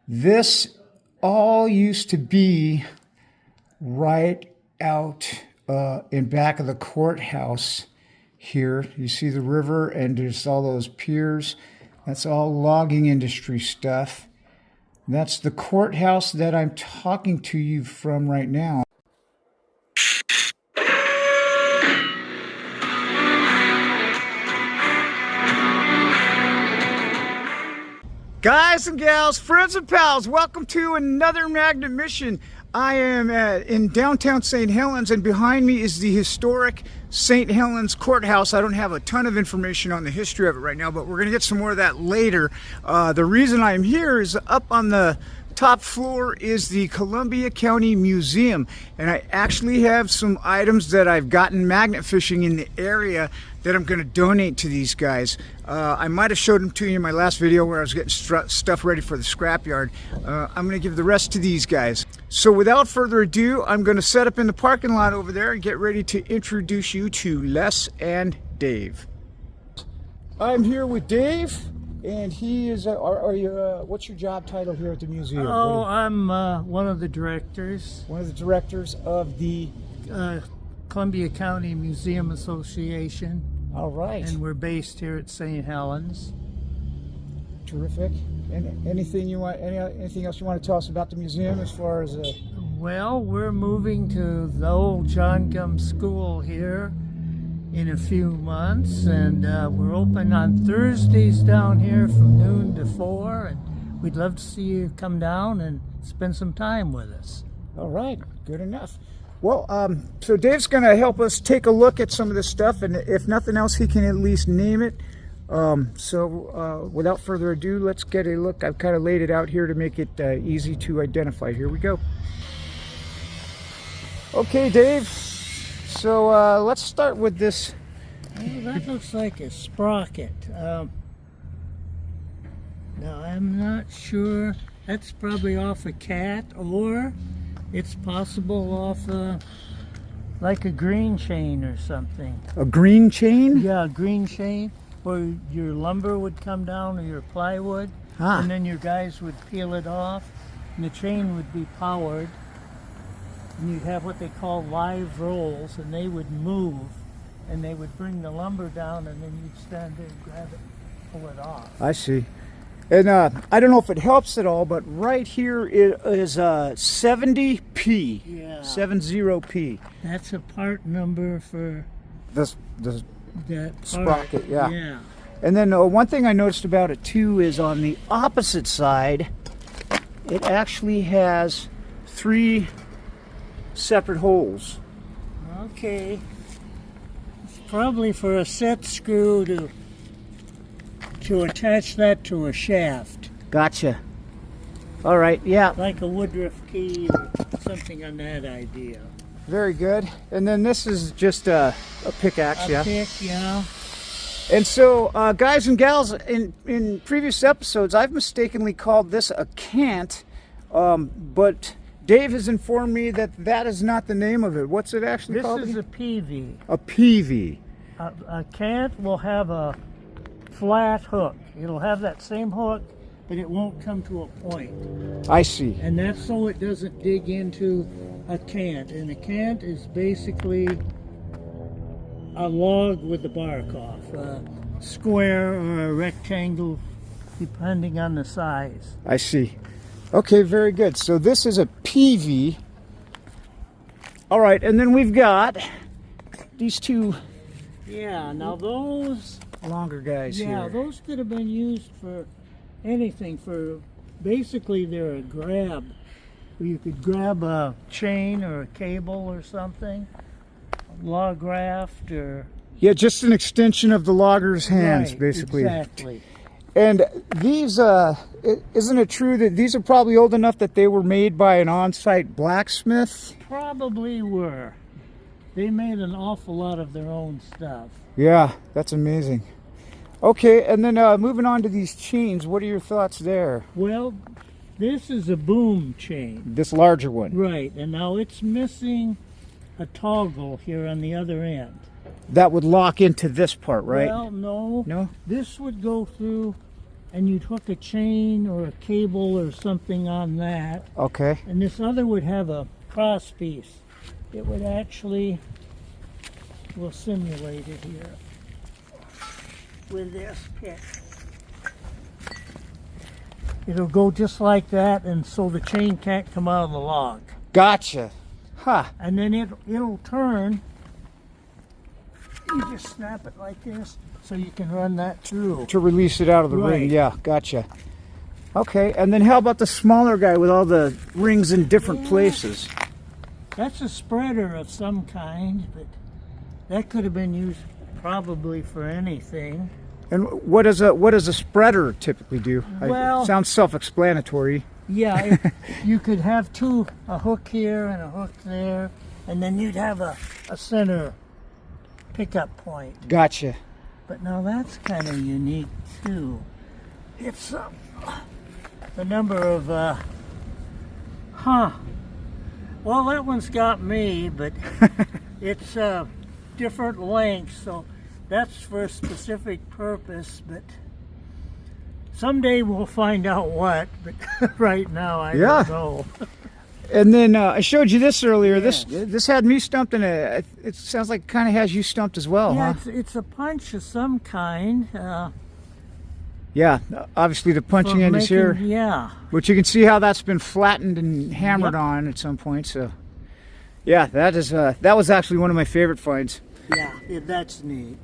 This all used to be right out in back of the courthouse here. You see the river and there's all those piers. That's all logging industry stuff. That's the courthouse that I'm talking to you from right now. Guys and gals, friends and pals, welcome to another magnet mission. I am in downtown St. Helens, and behind me is the historic St. Helens Courthouse. I don't have a ton of information on the history of it right now, but we're going to get some more of that later. The reason I'm here is up on the top floor is the Columbia County Museum, and I actually have some items that I've gotten magnet fishing in the area that I'm going to donate to these guys. I might have showed them to you in my last video where I was getting stuff ready for the scrapyard. I'm going to give the rest to these guys. So without further ado, I'm going to set up in the parking lot over there and get ready to introduce you to Les and Dave. I'm here with Dave, and he is, what's your job title here at the museum? Oh, I'm one of the directors. One of the directors of the Columbia County Museum Association. All right. And we're based here at St. Helens. Terrific. And anything else you want to tell us about the museum as far as Well, we're moving to the old John Gum School here in a few months, and we're open on Thursdays down here from noon to 4, and we'd love to see you come down and spend some time with us. All right, good enough. Well, so Dave's going to help us take a look at some of this stuff, and if nothing else, he can at least name it. Without further ado, let's get a look. I've kind of laid it out here to make it easy to identify. Here we go. Okay, Dave. So let's start with this. Well, that looks like a sprocket. Now, I'm not sure. That's probably off a cat, or it's possible off like a green chain or something. A green chain? Yeah, a green chain where your lumber would come down or your plywood, and then your guys would peel it off, and the chain would be powered, and you'd have what they call live rolls, and they would move, and they would bring the lumber down, and then you'd stand there and grab it, pull it off. I see. And I don't know if it helps at all, but right here is 70P. Yeah. 70P. That's a part number for That sprocket, part. yeah. Yeah. And then one thing I noticed about it too is on the opposite side, it actually has 3 separate holes. Okay. It's probably for a set screw to attach that to a shaft. Gotcha. All right, yeah. Like a Woodruff key or something on that idea. Very good. And then this is just a pickaxe, yeah? A pick, yeah. And so, guys and gals, in previous episodes, I've mistakenly called this a cant, but Dave has informed me that that is not the name of it. What's it actually called? This is a PV. A PV. A cant will have a flat hook. It'll have that same hook, but it won't come to a point. I see. And that's so it doesn't dig into a cant. And a cant is basically a log with the bark off, a square or a rectangle, depending on the size. I see. Okay, very good. So this is a PV. All right, and then we've got these 2 Yeah, now those longer guys here. Yeah, those could have been used for anything. For basically, they're a grab. You could grab a chain or a cable or something, a log raft, or yeah, just an extension of the logger's hands, right, basically. Exactly. And these, isn't it true that these are probably old enough that they were made by an on-site blacksmith? Probably were. They made an awful lot of their own stuff. Yeah, that's amazing. Okay, and then moving on to these chains, what are your thoughts there? Well, this is a boom chain. This larger one. Right, and now it's missing a toggle here on the other end. That would lock into this part, right? Well, no. No? This would go through and you'd hook a chain or a cable or something on that. Okay. And this other would have a cross piece. It would actually, we'll simulate it here with this pick. It'll go just like that, and so the chain can't come out of the log. Gotcha. Huh. And then it'll turn. You just snap it like this, so you can run that through. To release it out of the ring. Yeah, gotcha. Okay, and then how about the smaller guy with all the rings in different places? That's a spreader of some kind, but that could have been used probably for anything. And what does a spreader typically do? Well, it sounds self-explanatory. Yeah, you could have a hook here and a hook there, and then you'd have a center pickup point. Gotcha. But now that's kind of unique too. It's the number of well, that one's got me, but it's different lengths, so that's for a specific purpose, but someday we'll find out what, but right now I don't know. And then I showed you this earlier. Yeah. This had me stumped in a. It sounds like it kind of has you stumped as well, yeah, huh? It's a punch of some kind. Yeah, obviously the punching end is here. Yeah. But you can see how that's been flattened and hammered on at some point. So, yeah, that was actually one of my favorite finds. Yeah, that's neat.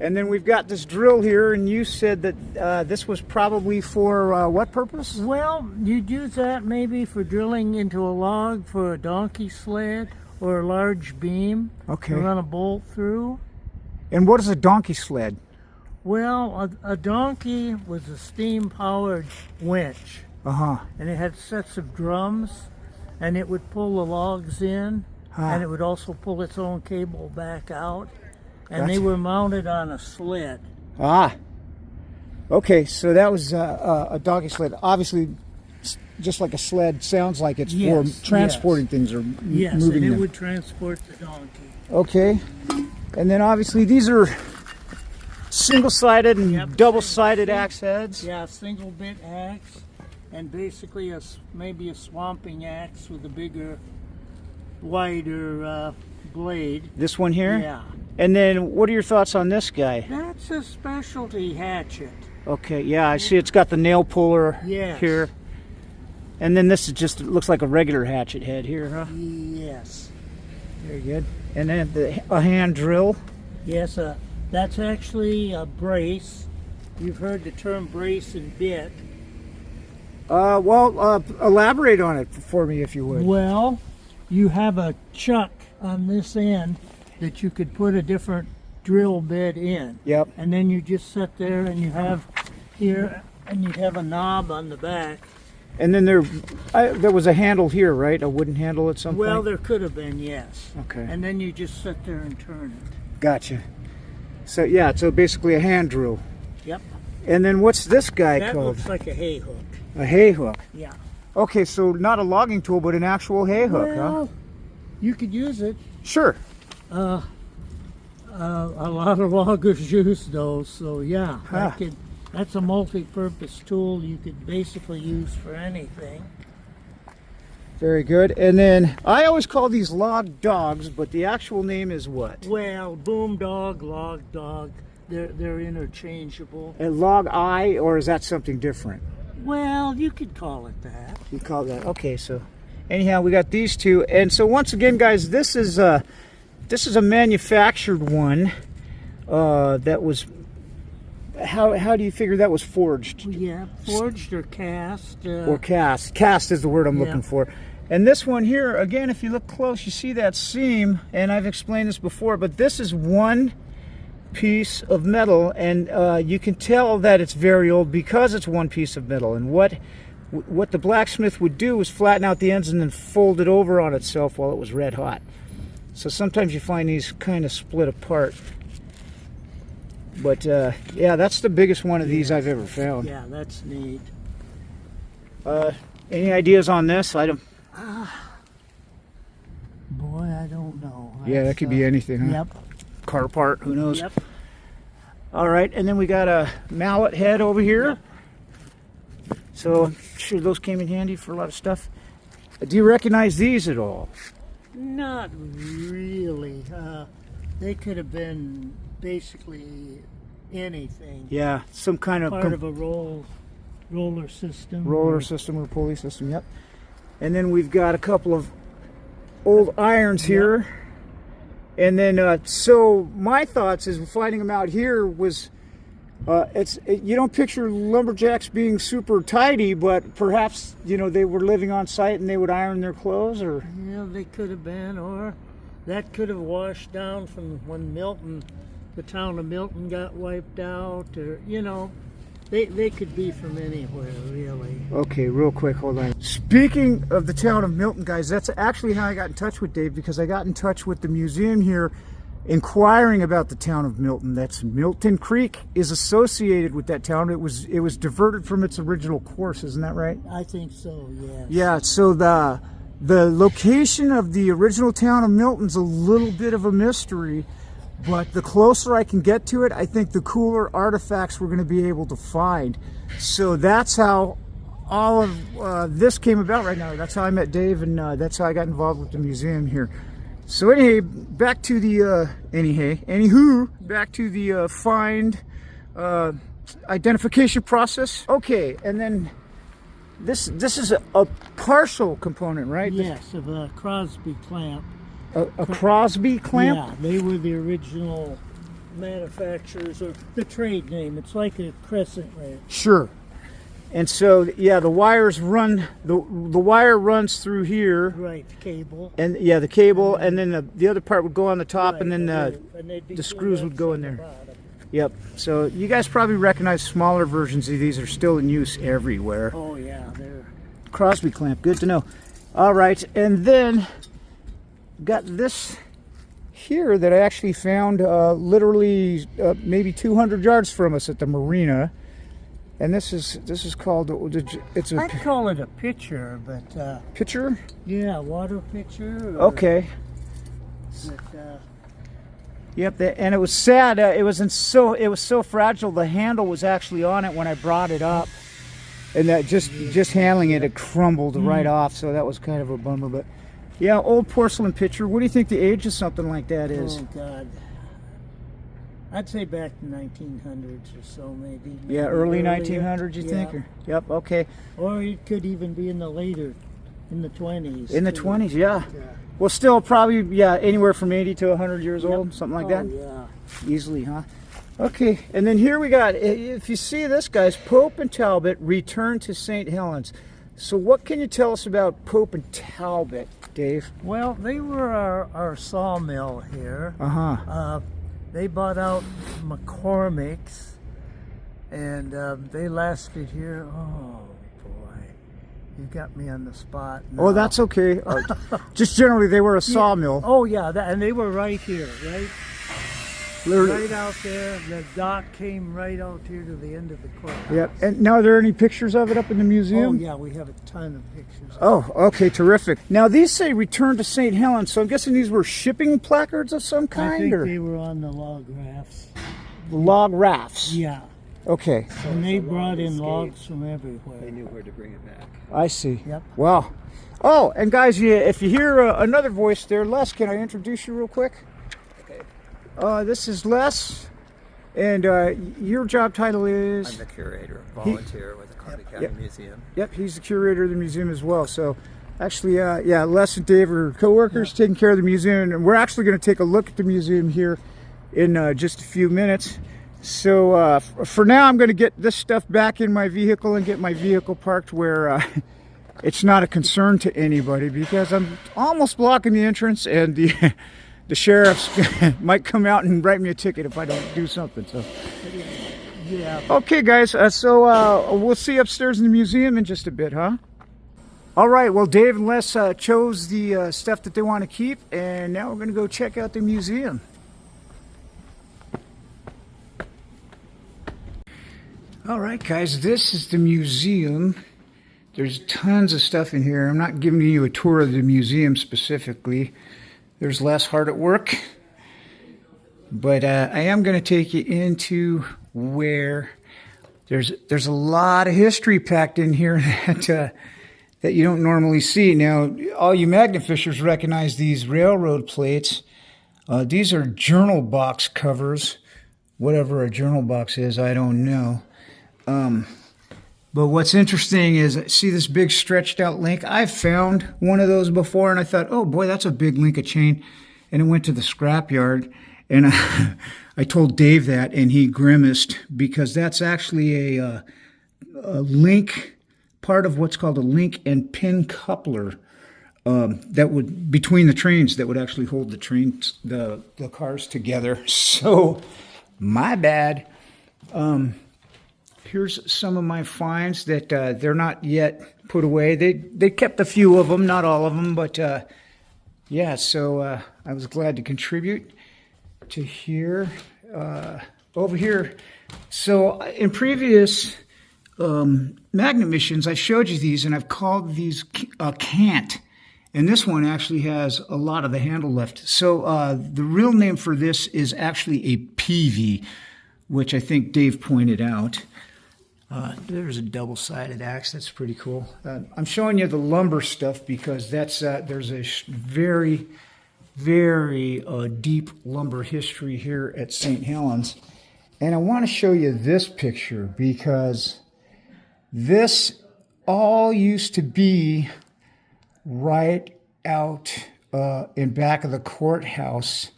And then we've got this drill here, and you said that this was probably for what purpose? Well, you'd use that maybe for drilling into a log for a donkey sled or a large beam to run a bolt through. And what is a donkey sled? Well, a donkey was a steam-powered winch. And it had sets of drums, and it would pull the logs in, and it would also pull its own cable back out. And they were mounted on a sled. Okay, so that was a donkey sled. Obviously, just like a sled sounds like it's for transporting things or moving them. It would transport the donkey. Okay, and then obviously these are single-sided and double-sided axe heads. Yeah, single bit axe, and basically maybe a swamping axe with a bigger, wider blade. This one here? Yeah. And then what are your thoughts on this guy? That's a specialty hatchet. Okay, yeah, I see it's got the nail puller here. And then this is just, it looks like a regular hatchet head here, huh? Yes. Very good. And then a hand drill. Yes, that's actually a brace. You've heard the term brace and bit. Elaborate on it for me if you would. Well, you have a chuck on this end that you could put a different drill bit in. Yep. And then you just sit there and you have here, and you have a knob on the back. And then there was a handle here, right? A wooden handle at some point? Well, there could have been, yes. Okay. And then you just sit there and turn it. Gotcha. So yeah, so basically a hand drill. Yep. And then what's this guy called? That looks like a hay hook. A hay hook? Yeah. Okay, so not a logging tool, but an actual hay hook, huh? You could use it. Sure. A lot of loggers use those, so yeah, that's a multi-purpose tool you could basically use for anything. Very good. And then I always call these log dogs, but the actual name is what? Well, boom dog, log dog, they're interchangeable. And log eye, or is that something different? Well, you could call it that. You call that, okay. So anyhow, we got these two, and so once again, guys, this is a manufactured one that was. How do you figure that was forged? Yeah, forged or cast. Or cast. Cast is the word I'm looking for. And this one here, again, if you look close, you see that seam, and I've explained this before, but this is one piece of metal, and you can tell that it's very old because it's one piece of metal. And what the blacksmith would do was flatten out the ends and then fold it over on itself while it was red hot. So sometimes you find these kind of split apart. But yeah, that's the biggest one of these I've ever found. Yeah, that's neat. Any ideas on this item? Boy, I don't know. Yeah, that could be anything, huh? Yep. Car part, who knows? Yep. All right, and then we got a mallet head over here. So I'm sure those came in handy for a lot of stuff. Do you recognize these at all? Not really. They could have been basically anything. Yeah, some kind of part of a roller system. Roller system or pulley system, yep. And then we've got a couple of old irons here. And then, so my thoughts is finding them out here was, you don't picture lumberjacks being super tidy, but perhaps, you know, they were living on site and they would iron their clothes, or? Yeah, they could have been, or that could have washed down from when the town of Milton got wiped out, or, you know, they could be from anywhere, really. Okay, real quick, hold on. Speaking of the town of Milton, guys, that's actually how I got in touch with Dave, because I got in touch with the museum here inquiring about the town of Milton. That's Milton Creek is associated with that town. It was diverted from its original course, isn't that right? I think so, yes. Yeah, so the location of the original town of Milton's a little bit of a mystery, but the closer I can get to it, I think the cooler artifacts we're going to be able to find. So that's how all of this came about right now. That's how I met Dave, and that's how I got involved with the museum here. So anyway, back to the back to the find identification process. Okay, and then this is a partial component, right? Yes, of a Crosby clamp. A Crosby clamp? Yeah, they were the original manufacturers, or the trade name. It's like a crescent wrench. Sure. And so, yeah, the wires run, the wire runs through here. Right, the cable. And yeah, the cable, and then the other part would go on the top, Right, and then they'd be the screws would go in there. bottom. Yep. So you guys probably recognize smaller versions of these are still in use everywhere. Oh yeah, they're Crosby clamp, good to know. All right, and then got this here that I actually found literally maybe 200 yards from us at the marina. And this is called, it's a... I'd call it a pitcher, but... pitcher? Yeah, water pitcher. Okay. But, yep, and it was sad. It was so fragile. The handle was actually on it when I brought it up, and that just handling it crumbled right off. So that was kind of a bummer. But yeah, old porcelain pitcher. What do you think the age of something like that is? Oh God, I'd say back to 1900s or so, maybe. Yeah, early 1900s. You think? Or, yep. Okay. Or it could even be in the 20s. In the 20s, yeah. Well, still probably, yeah, anywhere from 80 to 100 years old, something like that. Yeah. Easily, huh? Okay, and then here we got, if you see this, guys, Pope and Talbot return to St. Helens. So what can you tell us about Pope and Talbot, Dave? Well, they were our sawmill here. Uh-huh. They bought out McCormick's, and they lasted here. Oh boy, you got me on the spot now. Oh, that's okay. Just generally, they were a sawmill. Oh yeah, and they were right here, right? Right out there. The dock came right out here to the end of the courthouse. Yep. And now, are there any pictures of it up in the museum? Oh yeah, we have a ton of pictures. Oh, okay, terrific. Now these say return to St. Helens, so I'm guessing these were shipping placards of some kind? I think they were on the log rafts. Log rafts? Yeah. Okay. And they brought in logs from everywhere. They knew where to bring it back. I see. Yep. Wow. Oh, and guys, if you hear another voice there, Les, can I introduce you real quick? Okay. This is Les, and your job title is? I'm the curator, volunteer with the Columbia County Museum. Yep, he's the curator of the museum as well. So actually, yeah, Les and Dave are co-workers taking care of the museum, and we're actually going to take a look at the museum here in just a few minutes. So for now, I'm going to get this stuff back in my vehicle and get my vehicle parked where it's not a concern to anybody, because I'm almost blocking the entrance, and the sheriffs might come out and write me a ticket if I don't do something. So, yeah. Okay, guys. So we'll see you upstairs in the museum in just a bit, huh? All right. Well, Dave and Les chose the stuff that they want to keep, and now we're going to go check out the museum. All right, guys. This is the museum. There's tons of stuff in here. I'm not giving you a tour of the museum specifically. There's less hard at work, but I am going to take you into where there's a lot of history packed in here that you don't normally see. Now, all you magnet fishers recognize these railroad plates. These are journal box covers. Whatever a journal box is, I don't know. But what's interesting is, see this big stretched out link? I've found one of those before, and I thought, oh boy, that's a big link of chain. And it went to the scrapyard, and I told Dave that, and he grimaced, because that's actually a link, part of what's called a link and pin coupler that would, between the trains, that would actually hold the trains, the cars together. So, my bad. Here's some of my finds that they're not yet put away. They kept a few of them, not all of them, but yeah, so I was glad to contribute to here. Over here, so in previous magnet missions, I showed you these, and I've called these cant. And this one actually has a lot of the handle left. So the real name for this is actually a PV, which I think Dave pointed out. There's a double-sided axe. That's pretty cool. I'm showing you the lumber stuff because that's there's a very, very deep lumber history here at St. Helens. And I want to show you this picture because this all used to be right out in back of the courthouse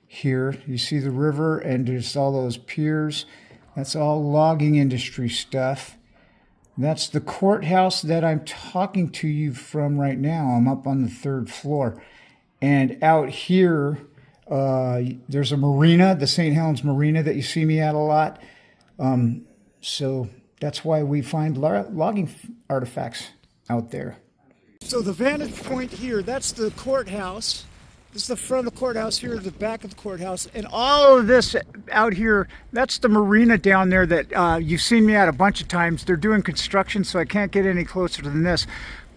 here. You see the river and there's all those piers. That's all logging industry stuff. That's the courthouse that I'm talking to you from right now. I'm up on the 3rd floor. And out here, there's a marina, the St. Helens Marina that you see me at a lot. So that's why we find logging artifacts out there. So the vantage point here, that's the courthouse. This is the front of the courthouse, here the back of the courthouse. And all of this out here, that's the marina down there that you've seen me at a bunch of times. They're doing construction, so I can't get any closer than this.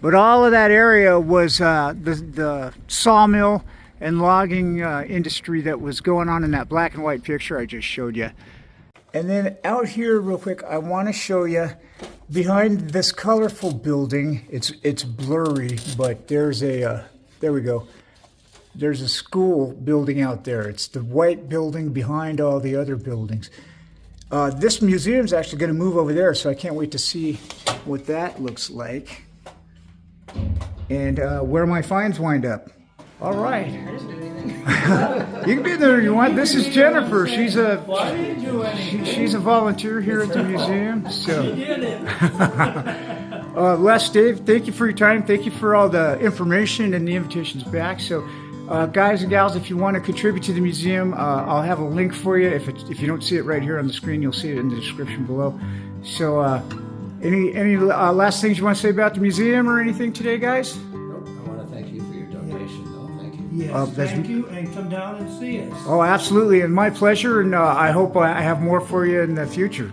But all of that area was the sawmill and logging industry that was going on in that black and white picture I just showed you. And then out here real quick, I want to show you behind this colorful building. It's blurry, but there's a, there we go. There's a school building out there. It's the white building behind all the other buildings. This museum's actually going to move over there, so I can't wait to see what that looks like. And where my finds wind up. All right. You can be there if you want. This is Jennifer. She's a volunteer here at the museum. So, Les, Dave, thank you for your time. Thank you for all the information and the invitations back. So, guys and gals, if you want to contribute to the museum, I'll have a link for you. If you don't see it right here on the screen, you'll see it in the description below. So, any last things you want to say about the museum or anything today, guys? Nope. I want to thank you for your donation, though. Thank you. Yes, thank you, and come down and see us. Oh, absolutely, and my pleasure, and I hope I have more for you in the future.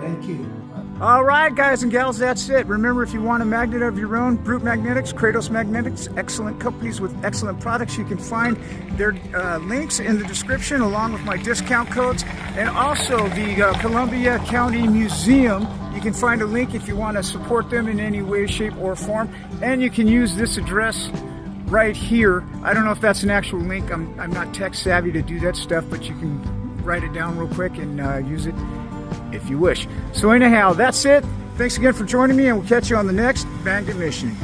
Thank you. All right, guys and gals, that's it. Remember, if you want a magnet of your own, Brute Magnetics, KRATOS Magnetics, excellent companies with excellent products. You can find their links in the description along with my discount codes. And also the Columbia County Museum. You can find a link if you want to support them in any way, shape, or form. And you can use this address right here. I don't know if that's an actual link. I'm not tech savvy to do that stuff, but you can write it down real quick and use it if you wish. So anyhow, that's it. Thanks again for joining me, and we'll catch you on the next Magnet Mission.